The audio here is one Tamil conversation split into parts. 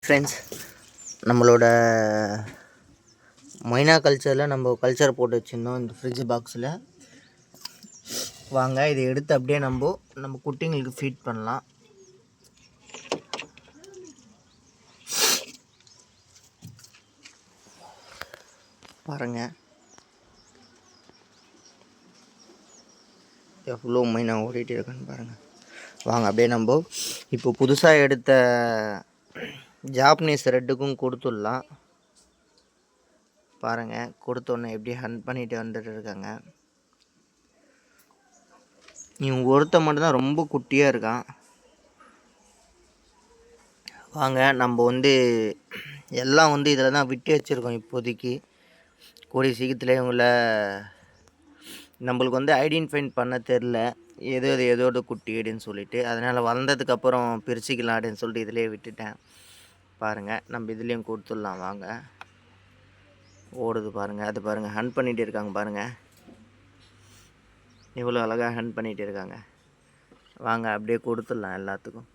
ஃப்ரெண்ட்ஸ், நம்மளோட மைனா கல்ச்சரில் நம்ம கல்ச்சர் போட்டு வச்சுருந்தோம் இந்த ஃப்ரிட்ஜ் பாக்ஸில். வாங்க இதை எடுத்து அப்படியே நம்ம குட்டிங்களுக்கு ஃபீட் பண்ணலாம். பாருங்கள் எவ்வளோ மைனா ஓடிட்டு இருக்குன்னு பாருங்கள். வாங்க அப்படியே நம்ம இப்போ புதுசாக எடுத்த ஜாப்பனீஸ் ரெட்டுக்கும் கொடுத்துடலாம். பாருங்கள், கொடுத்தோன்னே எப்படி ஹண்ட் பண்ணிட்டு வந்துட்டு இருக்காங்க. இவங்க ஒருத்த மட்டும்தான் ரொம்ப குட்டியாக இருக்கான். வாங்க நம்ம எல்லாம் இதில் தான் விட்டு வச்சுருக்கோம். இப்போதைக்கு கூடிய சீக்கிரத்தில் இவங்கள நம்மளுக்கு ஐடென்டிஃபை பண்ண தெரில, எதோட குட்டி அப்படின்னு சொல்லிட்டு, அதனால் வளர்ந்ததுக்கப்புறம் பிரிச்சுக்கலாம் அப்படின்னு சொல்லிட்டு இதிலே விட்டுட்டேன். பாருங்கள், நம்ம இதுலேயும் கொடுத்துடலாம். வாங்க, ஓடுது பாருங்கள், அது பாருங்கள், ஹண்ட் பண்ணிகிட்டு இருக்காங்க பாருங்கள், இவ்வளோ அழகாக ஹண்ட் பண்ணிகிட்டு இருக்காங்க. வாங்க அப்படியே கொடுத்துடலாம் எல்லாத்துக்கும்.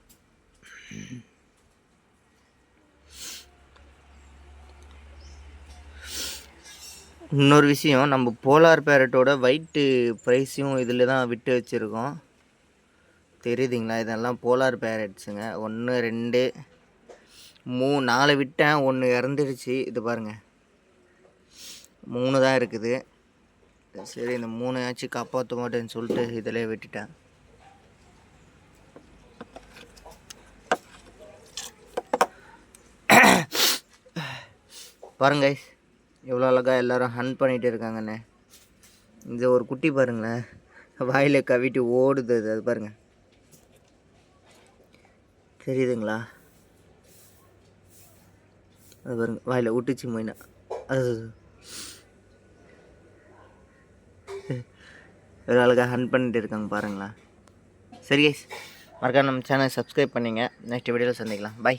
இன்னொரு விஷயம், நம்ம போலார் பேரட்டோட ஒயிட்டு ப்ரைஸையும் இதில் தான் விட்டு வச்சுருக்கோம். தெரியுதுங்களா? இதெல்லாம் போலார் பேரட்ஸுங்க. 1 2 3 4 விட்டேன், 1 இறந்துடுச்சு. இது பாருங்கள், 3 தான் இருக்குது. சரி, இந்த 3 காப்பாற்ற மாட்டேன்னு சொல்லிட்டு இதிலே விட்டுட்டேன். பாருங்க, எவ்வளோ அழகாக எல்லோரும் ஹண்ட் பண்ணிகிட்டு இருக்காங்கண்ணே. இந்த ஒரு குட்டி பாருங்களேன், வாயில் கவிட்டு ஓடுது. அது பாருங்கள், தெரியுதுங்களா? அது பாருங்க, வாயில் விட்டுச்சு மைனா. அது எவ்வளோ அழகாக ஹண்ட் பண்ணிட்டு இருக்காங்க பாருங்களேன். சரி கைஸ், மறக்காம நம்ம சேனலை சப்ஸ்கிரைப் பண்ணிங்க. நெக்ஸ்ட் வீடியோவில் சந்திக்கலாம். பை.